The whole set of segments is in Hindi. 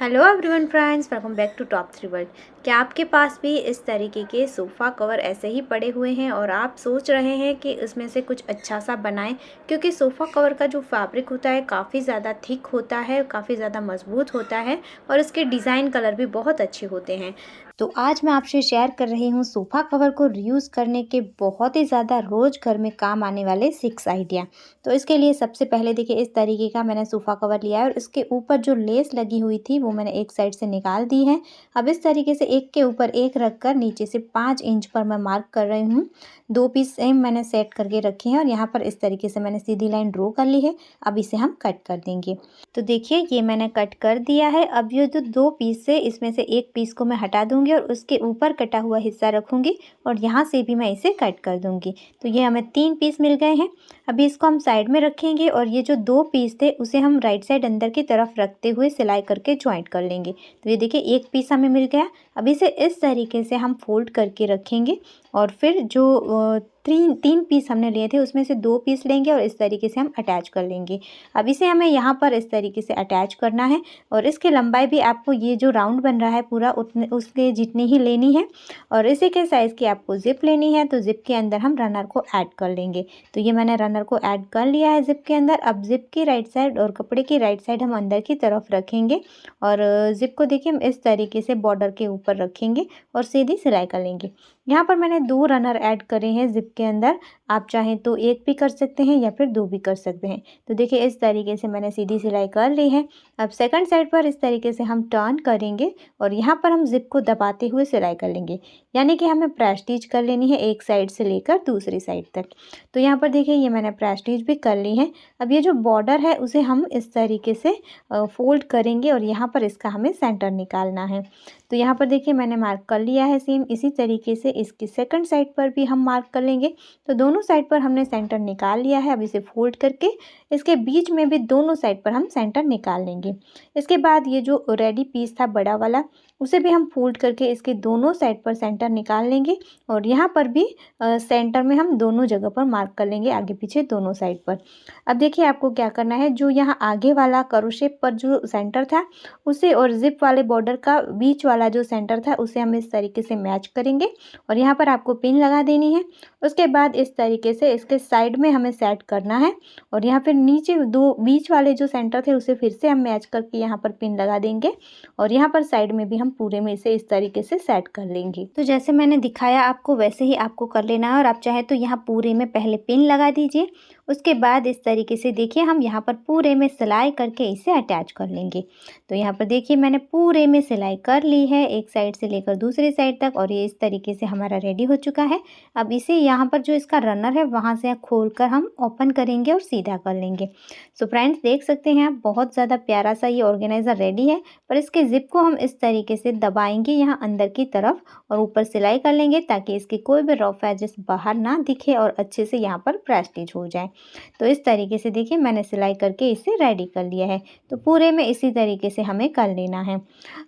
Hello everyone friends, welcome back to top 3 world. क्या आपके पास भी इस तरीके के सोफ़ा कवर ऐसे ही पड़े हुए हैं और आप सोच रहे हैं कि उसमें से कुछ अच्छा सा बनाएं? क्योंकि सोफ़ा कवर का जो फैब्रिक होता है काफ़ी ज़्यादा थिक होता है, काफ़ी ज़्यादा मजबूत होता है और इसके डिज़ाइन कलर भी बहुत अच्छे होते हैं। तो आज मैं आपसे शेयर कर रही हूँ सोफ़ा कवर को रीयूज़ करने के बहुत ही ज़्यादा रोज़ घर में काम आने वाले 6 आइडिया। तो इसके लिए सबसे पहले देखिए, इस तरीके का मैंने सोफ़ा कवर लिया है और इसके ऊपर जो लेस लगी हुई थी वो मैंने एक साइड से निकाल दी है। अब इस तरीके से एक के ऊपर एक रखकर नीचे से 5 इंच पर मैं मार्क कर रही हूँ। 2 पीस सेम मैंने सेट करके रखे हैं और यहाँ पर इस तरीके से मैंने सीधी लाइन ड्रॉ कर ली है। अब इसे हम कट कर देंगे। तो देखिए, ये मैंने कट कर दिया है। अब ये जो 2 पीस है इसमें से एक पीस को मैं हटा दूंगी और उसके ऊपर कटा हुआ हिस्सा रखूंगी और यहाँ से भी मैं इसे कट कर दूंगी। तो ये हमें 3 पीस मिल गए हैं। अभी इसको हम साइड में रखेंगे और ये जो 2 पीस थे उसे हम राइट साइड अंदर की तरफ रखते हुए सिलाई करके ज्वाइंट कर लेंगे। तो ये देखिए, एक पीस हमें मिल गया। अब इसे इस तरीके से हम फोल्ड करके रखेंगे और फिर जो 3 पीस हमने लिए थे उसमें से 2 पीस लेंगे और इस तरीके से हम अटैच कर लेंगे। अब इसे हमें यहाँ पर इस तरीके से अटैच करना है और इसकी लंबाई भी आपको ये जो राउंड बन रहा है पूरा उतने उसके जितनी ही लेनी है और इसी के साइज़ की आपको ज़िप लेनी है। तो ज़िप के अंदर हम रनर को ऐड कर लेंगे। तो ये मैंने रनर को ऐड कर लिया है ज़िप के अंदर। अब ज़िप की राइट साइड और कपड़े की राइट साइड हम अंदर की तरफ रखेंगे और ज़िप को देखिए हम इस तरीके से बॉर्डर के ऊपर रखेंगे और सीधी सिलाई कर लेंगे। यहाँ पर मैंने 2 रनर ऐड करे हैं ज़िप के अंदर। आप चाहें तो 1 भी कर सकते हैं या फिर 2 भी कर सकते हैं। तो देखिए, इस तरीके से मैंने सीधी सिलाई कर ली है। अब सेकंड साइड पर इस तरीके से हम टर्न करेंगे और यहाँ पर हम ज़िप को दबाते हुए सिलाई कर लेंगे। यानी कि हमें प्रेस स्टिच कर लेनी है एक साइड से लेकर दूसरी साइड तक। तो यहाँ पर देखिए, ये मैंने प्रेस स्टिच भी कर ली है। अब ये जो बॉर्डर है उसे हम इस तरीके से फोल्ड करेंगे और यहाँ पर इसका हमें सेंटर निकालना है। तो यहाँ पर देखिए, मैंने मार्क कर लिया है। सेम इसी तरीके से इसकी सेकंड साइड पर भी हम मार्क कर लेंगे। तो दोनों साइड पर हमने सेंटर निकाल लिया है। अब इसे फोल्ड करके इसके बीच में भी दोनों साइड पर हम सेंटर निकाल लेंगे। इसके बाद ये जो रेडी पीस था बड़ा वाला उसे भी हम फोल्ड करके इसके दोनों साइड पर सेंटर निकाल लेंगे और यहाँ पर भी सेंटर में हम दोनों जगह पर मार्क कर लेंगे, आगे पीछे दोनों साइड पर। अब देखिए, आपको क्या करना है, जो यहाँ आगे वाला करो शेप पर जो सेंटर था उसे और ज़िप वाले बॉर्डर का बीच वाला जो सेंटर था उसे हम इस तरीके से मैच करेंगे और यहाँ पर आपको पिन लगा देनी है। उसके बाद इस तरीके से इसके साइड में हमें सेट करना है और यहाँ पर नीचे 2 बीच वाले जो सेंटर थे उसे फिर से हम मैच करके यहाँ पर पिन लगा देंगे और यहाँ पर साइड में भी हम पूरे में इसे इस तरीके से सेट कर लेंगे। तो जैसे मैंने दिखाया आपको वैसे ही आपको कर लेना है और आप चाहे तो यहाँ पूरे में पहले पिन लगा दीजिए। उसके बाद इस तरीके से देखिए, हम यहाँ पर पूरे में सिलाई करके इसे अटैच कर लेंगे। तो यहाँ पर देखिए, मैंने पूरे में सिलाई कर ली है एक साइड से लेकर दूसरी साइड तक और ये इस तरीके से हमारा रेडी हो चुका है। अब इसे यहाँ पर जो इसका रनर है वहाँ से खोलकर हम ओपन करेंगे और सीधा कर लेंगे। सो फ्रेंड्स, देख सकते हैं आप, बहुत ज़्यादा प्यारा सा ये ऑर्गेनाइज़र रेडी है। पर इसके ज़िप को हम इस तरीके से दबाएंगे यहाँ अंदर की तरफ और ऊपर सिलाई कर लेंगे ताकि इसकी कोई भी रफ एजेस बाहर ना दिखे और अच्छे से यहाँ पर प्रेस स्टिच हो जाए। तो इस तरीके से देखिए, मैंने सिलाई करके इसे रेडी कर लिया है। तो पूरे में इसी तरीके से हमें कर लेना है।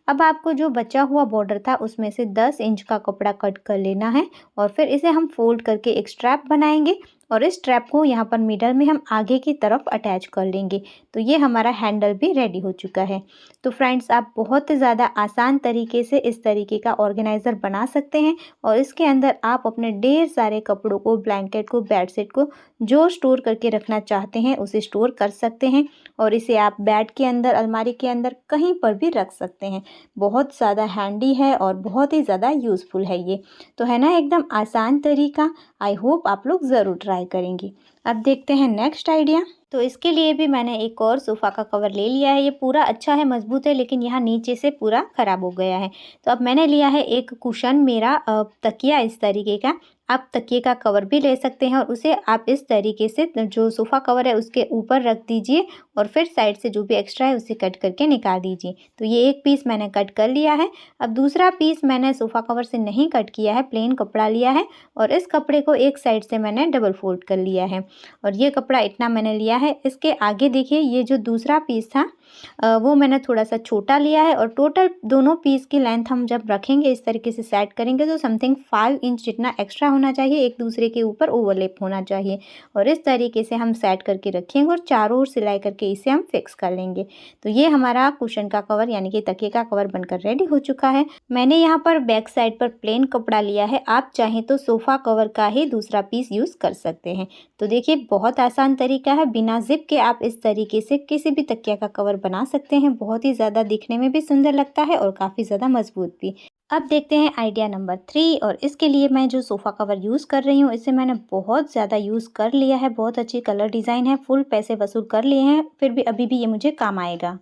अब आपको जो बचा हुआ बॉर्डर था उसमें से 10 इंच का कपड़ा कट कर लेना है और फिर इसे हम फोल्ड करके एक स्ट्रैप बनाएंगे और इस स्ट्रैप को यहाँ पर मिडल में हम आगे की तरफ अटैच कर लेंगे। तो ये हमारा हैंडल भी रेडी हो चुका है। तो फ्रेंड्स, आप बहुत ज़्यादा आसान तरीके से इस तरीके का ऑर्गेनाइज़र बना सकते हैं और इसके अंदर आप अपने ढेर सारे कपड़ों को, ब्लैंकेट को, बेडशीट को जो स्टोर करके रखना चाहते हैं उसे स्टोर कर सकते हैं और इसे आप बेड के अंदर, अलमारी के अंदर कहीं पर भी रख सकते हैं। बहुत ज़्यादा हैंडी है और बहुत ही ज़्यादा यूज़फुल है ये। तो है ना, एकदम आसान तरीका। आई होप आप लोग ज़रूर ट्राई करेंगे। अब देखते हैं नेक्स्ट आइडिया। तो इसके लिए भी मैंने एक और सोफ़ा का कवर ले लिया है। ये पूरा अच्छा है, मजबूत है, लेकिन यहाँ नीचे से पूरा ख़राब हो गया है। तो अब मैंने लिया है एक कुशन, मेरा तकिया इस तरीके का। आप तकिए का कवर भी ले सकते हैं और उसे आप इस तरीके से जो सोफ़ा कवर है उसके ऊपर रख दीजिए और फिर साइड से जो भी एक्स्ट्रा है उसे कट करके निकाल दीजिए। तो ये एक पीस मैंने कट कर लिया है। अब दूसरा पीस मैंने सोफ़ा कवर से नहीं कट किया है, प्लेन कपड़ा लिया है और इस कपड़े को एक साइड से मैंने डबल फोल्ड कर लिया है और ये कपड़ा इतना मैंने लिया है। इसके आगे देखिए, ये जो दूसरा पीस था वो मैंने थोड़ा सा छोटा लिया है और टोटल दोनों पीस की लेंथ हम जब रखेंगे इस तरीके से सेट करेंगे तो समथिंग 5 इंच जितना एक्स्ट्रा होना चाहिए, एक दूसरे के ऊपर ओवरलैप होना चाहिए और इस तरीके से हम सेट करके रखेंगे और चारों ओर सिलाई करके इसे हम फिक्स कर लेंगे। तो ये हमारा कुशन का कवर यानी कि तकिए का कवर बनकर रेडी हो चुका है। मैंने यहाँ पर बैक साइड पर प्लेन कपड़ा लिया है, आप चाहें तो सोफ़ा कवर का ही दूसरा पीस यूज़ कर सकते हैं। तो देखिए बहुत आसान तरीका है, बिना ज़िप के आप इस तरीके से किसी भी तकिया का कवर बना सकते हैं। बहुत ही ज़्यादा दिखने में भी सुंदर लगता है और काफ़ी ज़्यादा मजबूत भी। अब देखते हैं आइडिया नंबर 3 और इसके लिए मैं जो सोफ़ा कवर यूज़ कर रही हूँ इसे मैंने बहुत ज़्यादा यूज़ कर लिया है। बहुत अच्छी कलर डिज़ाइन है, फुल पैसे वसूल कर लिए हैं, फिर भी अभी भी ये मुझे काम आएगा।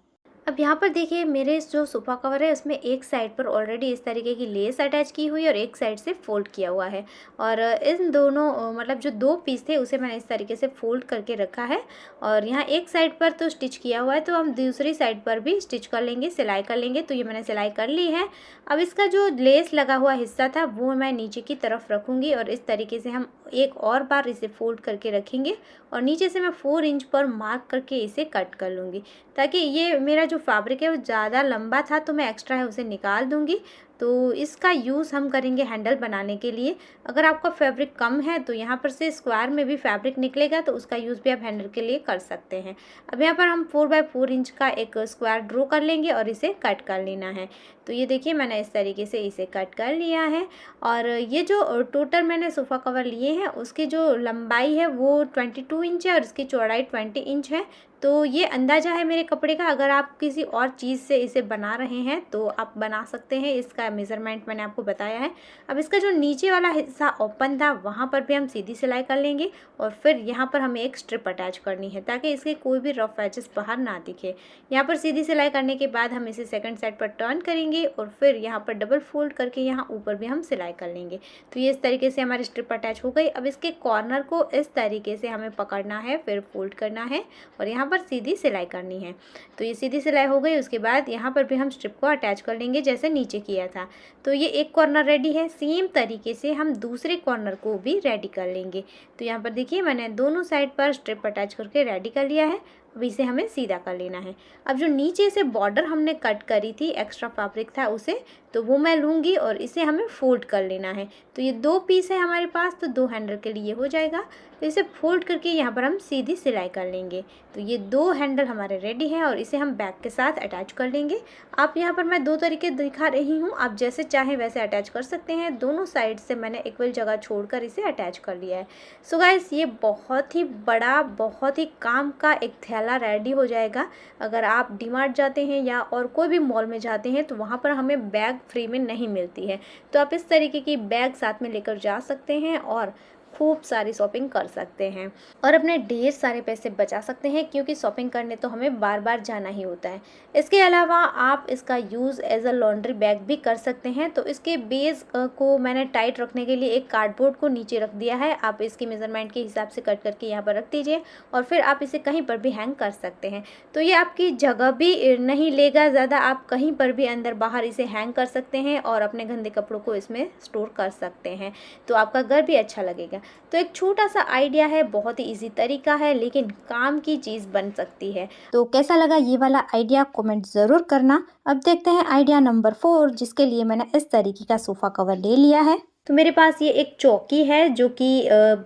अब यहाँ पर देखिए मेरे जो सोफ़ा कवर है उसमें एक साइड पर ऑलरेडी इस तरीके की लेस अटैच की हुई है और एक साइड से फ़ोल्ड किया हुआ है और इन दोनों मतलब जो 2 पीस थे उसे मैंने इस तरीके से फ़ोल्ड करके रखा है और यहाँ एक साइड पर तो स्टिच किया हुआ है तो हम दूसरी साइड पर भी स्टिच कर लेंगे, सिलाई कर लेंगे। तो ये मैंने सिलाई कर ली है। अब इसका जो लेस लगा हुआ हिस्सा था वो मैं नीचे की तरफ रखूँगी और इस तरीके से हम एक और बार इसे फ़ोल्ड करके रखेंगे और नीचे से मैं 4 इंच पर मार्क करके इसे कट कर लूँगी ताकि ये मेरा जो फैब्रिक है वो ज़्यादा लंबा था तो मैं एक्स्ट्रा है उसे निकाल दूँगी। तो इसका यूज़ हम करेंगे हैंडल बनाने के लिए। अगर आपका फैब्रिक कम है तो यहाँ पर से स्क्वायर में भी फैब्रिक निकलेगा तो उसका यूज़ भी आप हैंडल के लिए कर सकते हैं। अब यहाँ पर हम 4 बाय 4 इंच का एक स्क्वायर ड्रॉ कर लेंगे और इसे कट कर लेना है। तो ये देखिए मैंने इस तरीके से इसे कट कर लिया है और ये जो टोटल मैंने सोफ़ा कवर लिए हैं उसकी जो लंबाई है वो 22 इंच है और इसकी चौड़ाई 20 इंच है। तो ये अंदाज़ा है मेरे कपड़े का। अगर आप किसी और चीज़ से इसे बना रहे हैं तो आप बना सकते हैं, इसका मेज़रमेंट मैंने आपको बताया है। अब इसका जो नीचे वाला हिस्सा ओपन था वहाँ पर भी हम सीधी सिलाई कर लेंगे और फिर यहाँ पर हमें एक स्ट्रिप अटैच करनी है ताकि इसके कोई भी रफ एजेस बाहर ना दिखे। यहाँ पर सीधी सिलाई करने के बाद हम इसे सेकंड साइड पर टर्न करेंगे और फिर यहाँ पर डबल फोल्ड करके यहाँ ऊपर भी हम सिलाई कर लेंगे। तो ये इस तरीके से हमारी स्ट्रिप अटैच हो गई। अब इसके कॉर्नर को इस तरीके से हमें पकड़ना है, फिर फोल्ड करना है और यहाँ पर सीधी सिलाई करनी है। तो ये सीधी सिलाई हो गई। उसके बाद यहाँ पर भी हम स्ट्रिप को अटैच कर लेंगे जैसे नीचे किया था। तो ये एक कॉर्नर रेडी है। सेम तरीके से हम दूसरे कॉर्नर को भी रेडी कर लेंगे। तो यहाँ पर देखिए मैंने दोनों साइड पर स्ट्रिप अटैच करके रेडी कर लिया है। अब इसे हमें सीधा कर लेना है। अब जो नीचे से बॉर्डर हमने कट करी थी, एक्स्ट्रा फैब्रिक था उसे, तो वो मैं लूँगी और इसे हमें फोल्ड कर लेना है। तो ये 2 पीस है हमारे पास तो 2 हैंडल के लिए हो जाएगा। तो इसे फोल्ड करके यहाँ पर हम सीधी सिलाई कर लेंगे। तो ये 2 हैंडल हमारे रेडी हैं और इसे हम बैक के साथ अटैच कर लेंगे। आप यहाँ पर मैं 2 तरीके दिखा रही हूँ, आप जैसे चाहें वैसे अटैच कर सकते हैं। दोनों साइड से मैंने इक्वल जगह छोड़कर इसे अटैच कर लिया है। सो गाइस ये बहुत ही बड़ा, बहुत ही काम का एक थैला रेडी हो जाएगा। अगर आप डीमार्ट जाते हैं या और कोई भी मॉल में जाते हैं तो वहाँ पर हमें बैग फ्री में नहीं मिलती है। तो आप इस तरीके की बैग साथ में लेकर जा सकते हैं और खूब सारी शॉपिंग कर सकते हैं और अपने ढेर सारे पैसे बचा सकते हैं क्योंकि शॉपिंग करने तो हमें बार बार जाना ही होता है। इसके अलावा आप इसका use as a laundry bag भी कर सकते हैं। तो इसके बेस को मैंने टाइट रखने के लिए एक कार्डबोर्ड को नीचे रख दिया है। आप इसकी मेज़रमेंट के हिसाब से कट करके यहाँ पर रख दीजिए और फिर आप इसे कहीं पर भी हैंग कर सकते हैं। तो ये आपकी जगह भी नहीं लेगा ज़्यादा, आप कहीं पर भी अंदर बाहर इसे हैंग कर सकते हैं और अपने गंदे कपड़ों को इसमें स्टोर कर सकते हैं। तो आपका घर भी अच्छा लगेगा। तो एक छोटा सा आइडिया है, बहुत ही इजी तरीका है लेकिन काम की चीज़ बन सकती है। तो कैसा लगा ये वाला आइडिया कमेंट ज़रूर करना। अब देखते हैं आइडिया नंबर 4 जिसके लिए मैंने इस तरीके का सोफ़ा कवर ले लिया है। तो मेरे पास ये एक चौकी है जो कि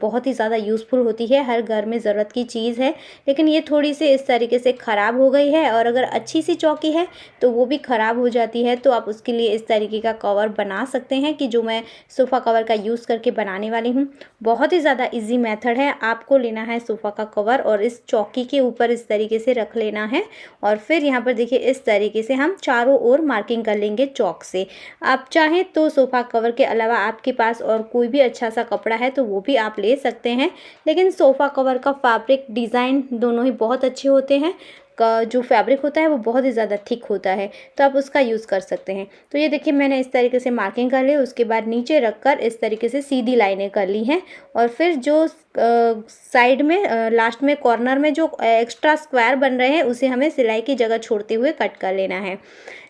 बहुत ही ज़्यादा यूज़फुल होती है, हर घर में ज़रूरत की चीज़ है। लेकिन ये थोड़ी सी इस तरीके से ख़राब हो गई है और अगर अच्छी सी चौकी है तो वो भी ख़राब हो जाती है। तो आप उसके लिए इस तरीके का कवर बना सकते हैं कि जो मैं सोफ़ा कवर का यूज़ करके बनाने वाली हूँ। बहुत ही ज़्यादा ईजी मेथड है। आपको लेना है सोफ़ा का कवर और इस चौकी के ऊपर इस तरीके से रख लेना है और फिर यहाँ पर देखिए इस तरीके से हम चारों ओर मार्किंग कर लेंगे चौक से। आप चाहें तो सोफ़ा कवर के अलावा आपके पास और कोई भी अच्छा सा कपड़ा है तो वो भी आप ले सकते हैं। लेकिन सोफ़ा कवर का फैब्रिक डिज़ाइन दोनों ही बहुत अच्छे होते हैं। का जो फैब्रिक होता है वो बहुत ही ज़्यादा थिक होता है तो आप उसका यूज़ कर सकते हैं। तो ये देखिए मैंने इस तरीके से मार्किंग कर ली, उसके बाद नीचे रखकर इस तरीके से सीधी लाइनें कर ली हैं और फिर जो साइड में लास्ट में कॉर्नर में जो एक्स्ट्रा स्क्वायर बन रहे हैं उसे हमें सिलाई की जगह छोड़ते हुए कट कर लेना है।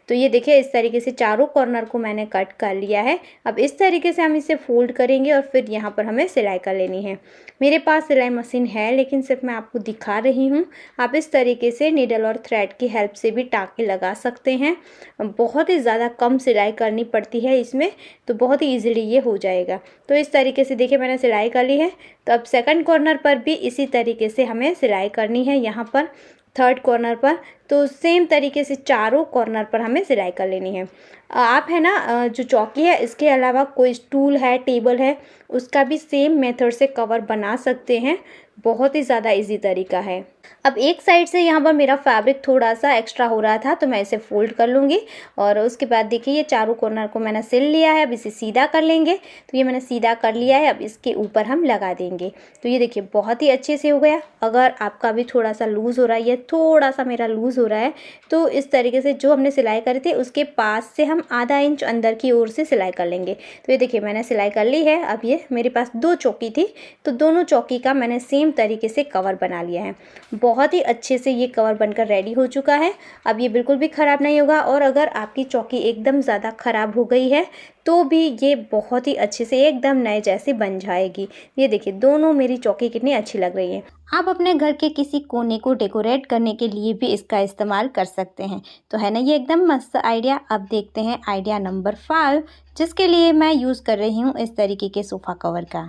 तो ये देखिए इस तरीके से चारों कॉर्नर को मैंने कट कर लिया है। अब इस तरीके से हम इसे फोल्ड करेंगे और फिर यहाँ पर हमें सिलाई कर लेनी है। मेरे पास सिलाई मशीन है लेकिन सिर्फ मैं आपको दिखा रही हूँ। आप इस तरीके से नीडल और थ्रेड की हेल्प से भी टाँके लगा सकते हैं। बहुत ही ज़्यादा कम सिलाई करनी पड़ती है इसमें, तो बहुत ही ईजिली ये हो जाएगा। तो इस तरीके से देखिए मैंने सिलाई कर ली है। तो अब सेकंड कॉर्नर पर भी इसी तरीके से हमें सिलाई करनी है। यहाँ पर थर्ड कॉर्नर पर तो सेम तरीके से चारों कॉर्नर पर हमें सिलाई कर लेनी है। आप है ना जो चौकी है इसके अलावा कोई स्टूल है, टेबल है, उसका भी सेम मेथड से कवर बना सकते हैं। बहुत ही ज़्यादा इजी तरीका है। अब एक साइड से यहाँ पर मेरा फैब्रिक थोड़ा सा एक्स्ट्रा हो रहा था तो मैं इसे फोल्ड कर लूँगी और उसके बाद देखिए ये चारों कॉर्नर को मैंने सिल लिया है। अब इसे सीधा कर लेंगे। तो ये मैंने सीधा कर लिया है। अब इसके ऊपर हम लगा देंगे। तो ये देखिए बहुत ही अच्छे से हो गया। अगर आपका भी थोड़ा सा लूज़ हो रहा है या थोड़ा सा मेरा लूज़ हो रहा है तो इस तरीके से जो हमने सिलाई करी थी उसके पास से हम आधा इंच अंदर की ओर से सिलाई कर लेंगे। तो ये देखिए मैंने सिलाई कर ली है। अब ये मेरे पास 2 चौकी थी तो दोनों चौकी का मैंने सेम तरीके से कवर बना लिया है। बहुत ही अच्छे से ये कवर बनकर रेडी हो चुका है। अब ये बिल्कुल भी ख़राब नहीं होगा और अगर आपकी चौकी एकदम ज़्यादा ख़राब हो गई है तो भी ये बहुत ही अच्छे से एकदम नए जैसी बन जाएगी। ये देखिए दोनों मेरी चौकी कितनी अच्छी लग रही है। आप अपने घर के किसी कोने को डेकोरेट करने के लिए भी इसका इस्तेमाल कर सकते हैं। तो है ना ये एकदम मस्त आइडिया। अब देखते हैं आइडिया नंबर 5, जिसके लिए मैं यूज़ कर रही हूँ इस तरीके के सोफ़ा कवर का।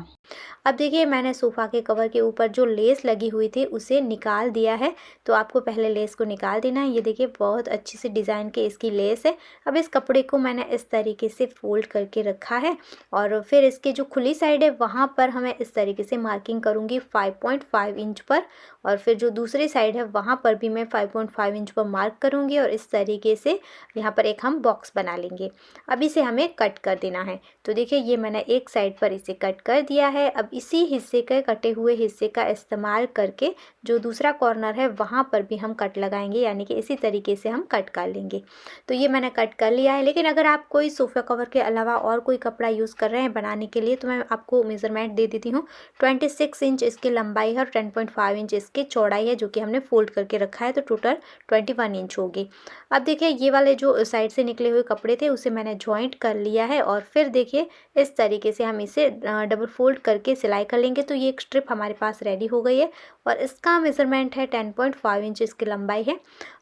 अब देखिए मैंने सोफ़ा के कवर के ऊपर जो लेस लगी हुई थी उसे निकाल दिया है। तो आपको पहले लेस को निकाल देना है। ये देखिए बहुत अच्छी सी डिज़ाइन की इसकी लेस है। अब इस कपड़े को मैंने इस तरीके से फोल्ड करके रखा है और फिर इसकी जो खुली साइड है वहाँ पर हमें इस तरीके से मार्किंग करूँगी 5.5 इंच पर और फिर जो दूसरी साइड है वहाँ पर भी मैं 5.5 इंच पर मार्क करूँगी और इस तरीके से यहाँ पर एक हम बॉक्स बना लेंगे। अब इसे हमें कट कर देना है। तो देखिए ये मैंने एक साइड पर इसे कट कर दिया है। अब इसी हिस्से के कटे हुए हिस्से का इस्तेमाल करके जो दूसरा कॉर्नर है वहाँ पर भी हम कट लगाएंगे, यानी कि इसी तरीके से हम कट कर लेंगे। तो ये मैंने कट कर लिया है। लेकिन अगर आप कोई सोफ़ा कवर के अलावा और कोई कपड़ा यूज़ कर रहे हैं बनाने के लिए तो मैं आपको मेज़रमेंट दे देती हूँ। 26 इंच इसकी लंबाई है और 10.5 इंच इसकी चौड़ाई है, जो कि हमने फोल्ड करके रखा है। तो टोटल 21 इंच होगी। अब देखिए ये वाले जो साइड से निकले हुए कपड़े थे उसे मैंने जॉइंट कर लिया है और फिर देखिए इस तरीके से हम इसे डबल फोल्ड करके सिलाई कर लेंगे। तो ये एक स्ट्रिप हमारे पास रेडी हो गई है और इसका मेज़रमेंट है 10.5 इंच इसकी लंबाई है।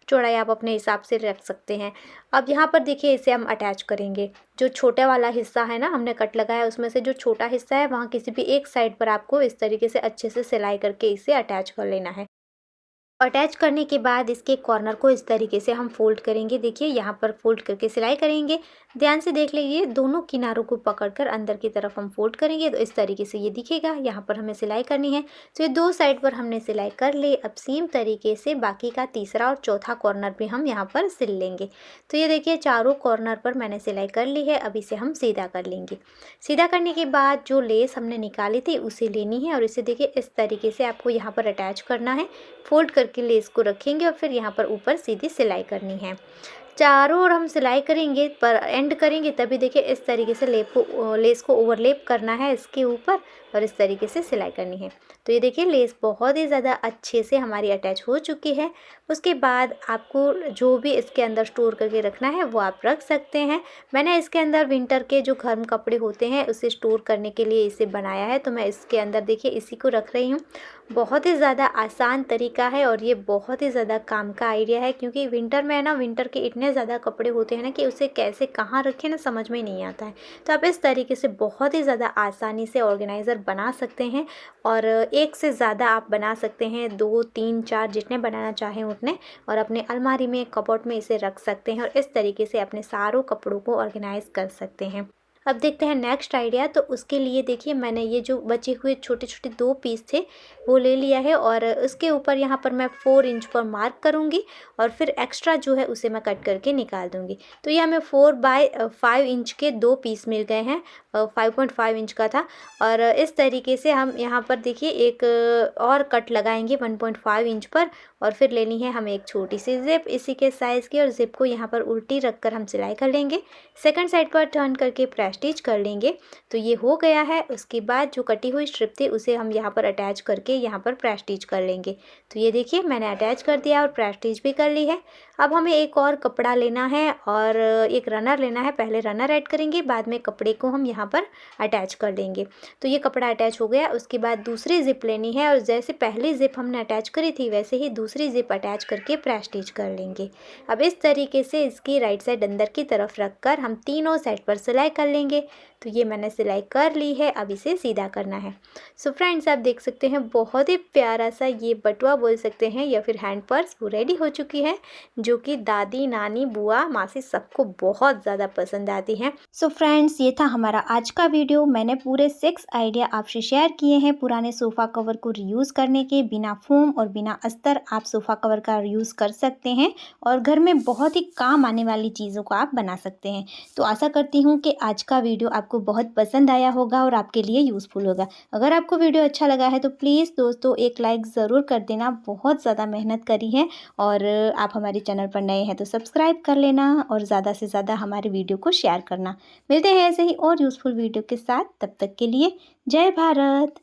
चौड़ाई आप अपने हिसाब से रख सकते हैं। अब यहाँ पर देखिए इसे हम अटैच करेंगे। जो छोटा वाला हिस्सा है ना हमने कट लगाया है उसमें से जो छोटा हिस्सा है वहाँ किसी भी एक साइड पर आपको इस तरीके से अच्छे से सिलाई करके इसे अटैच कर लेना है। अटैच करने के बाद इसके कॉर्नर को इस तरीके से हम फोल्ड करेंगे। देखिए यहाँ पर फोल्ड करके सिलाई करेंगे। ध्यान से देख लीजिए, दोनों किनारों को पकड़कर अंदर की तरफ हम फोल्ड करेंगे तो इस तरीके से ये दिखेगा। यहाँ पर हमें सिलाई करनी है। तो ये 2 साइड पर हमने सिलाई कर ली। अब सेम तरीके से बाकी का तीसरा और चौथा कॉर्नर भी हम यहाँ पर सिल लेंगे। तो ये देखिए चारों कॉर्नर पर मैंने सिलाई कर ली है। अब इसे हम सीधा कर लेंगे। सीधा करने के बाद जो लेस हमने निकाली थी उसे लेनी है और इसे देखिए इस तरीके से आपको यहाँ पर अटैच करना है। फोल्ड करके लेस को रखेंगे और फिर यहाँ पर ऊपर सीधी सिलाई करनी है। चारों ओर हम सिलाई करेंगे पर एंड करेंगे तभी देखिए इस तरीके से लेस को ओवरलेप करना है इसके ऊपर और इस तरीके से सिलाई करनी है। तो ये देखिए लेस बहुत ही ज़्यादा अच्छे से हमारी अटैच हो चुकी है। उसके बाद आपको जो भी इसके अंदर स्टोर करके रखना है वो आप रख सकते हैं। मैंने इसके अंदर विंटर के जो गर्म कपड़े होते हैं उसे स्टोर करने के लिए इसे बनाया है। तो मैं इसके अंदर देखिए इसी को रख रही हूँ। बहुत ही ज़्यादा आसान तरीका है और ये बहुत ही ज़्यादा काम का आइडिया है, क्योंकि विंटर में है ना, विंटर के इतने ज़्यादा कपड़े होते हैं ना कि उसे कैसे कहाँ रखें ना समझ में नहीं आता है। तो आप इस तरीके से बहुत ही ज़्यादा आसानी से ऑर्गेनाइज़र बना सकते हैं और एक से ज़्यादा आप बना सकते हैं, 2 3 4 जितने बनाना चाहें उतने, और अपने अलमारी में कबर्ड में इसे रख सकते हैं और इस तरीके से अपने सारों कपड़ों को ऑर्गेनाइज़ कर सकते हैं। अब देखते हैं नेक्स्ट आइडिया। तो उसके लिए देखिए मैंने ये जो बचे हुए छोटे छोटे 2 पीस थे वो ले लिया है और उसके ऊपर यहाँ पर मैं 4 इंच पर मार्क करूँगी और फिर एक्स्ट्रा जो है उसे मैं कट करके निकाल दूँगी। तो ये हमें 4/5 इंच के 2 पीस मिल गए हैं। 5.5 इंच का था और इस तरीके से हम यहाँ पर देखिए एक और कट लगाएंगे 1.5 इंच पर और फिर लेनी है हमें एक छोटी सी ज़िप इसी के साइज़ की और ज़िप को यहाँ पर उल्टी रख कर हम सिलाई कर लेंगे। सेकंड साइड पर टर्न करके प्रेस स्टिच कर लेंगे। तो ये हो गया है। उसके बाद जो कटी हुई स्ट्रिप थी उसे हम यहाँ पर अटैच करके यहाँ पर प्रेस स्टिच कर लेंगे। तो ये देखिए मैंने अटैच कर दिया और प्रेस स्टिच भी कर ली है। अब हमें एक और कपड़ा लेना है और एक रनर लेना है। पहले रनर ऐड करेंगे, बाद में कपड़े को हम यहाँ पर अटैच कर देंगे। तो ये कपड़ा अटैच हो गया। उसके बाद दूसरी ज़िप लेनी है और जैसे पहली ज़िप हमने अटैच करी थी वैसे ही दूसरी ज़िप अटैच करके प्रेस स्टिच कर लेंगे। अब इस तरीके से इसकी राइट साइड अंदर की तरफ रखकर हम तीनों साइड पर सिलाई कर लेंगे। तो ये मैंने सिलाई कर ली है, अब इसे सीधा करना है। सो फ्रेंड्स, आप देख सकते हैं बहुत ही प्यारा सा ये बटुआ बोल सकते हैं या फिर हैंड पर्स वो रेडी हो चुकी है, जो कि दादी, नानी, बुआ, मासी सबको बहुत ज़्यादा पसंद आती हैं। सो फ्रेंड्स, ये था हमारा आज का वीडियो। मैंने पूरे 6 आइडिया आपसे शेयर किए हैं पुराने सोफ़ा कवर को रीयूज़ करने के। बिना फोम और बिना अस्तर आप सोफ़ा कवर का यूज़ कर सकते हैं और घर में बहुत ही काम आने वाली चीज़ों को आप बना सकते हैं। तो आशा करती हूँ कि आज का वीडियो आपको बहुत पसंद आया होगा और आपके लिए यूज़फुल होगा। अगर आपको वीडियो अच्छा लगा है तो प्लीज़ दोस्तों एक लाइक ज़रूर कर देना। बहुत ज़्यादा मेहनत करी है और आप हमारे चैनल पर नए हैं तो सब्सक्राइब कर लेना और ज़्यादा से ज़्यादा हमारे वीडियो को शेयर करना। मिलते हैं ऐसे ही और यूज़फुल वीडियो के साथ। तब तक के लिए जय भारत।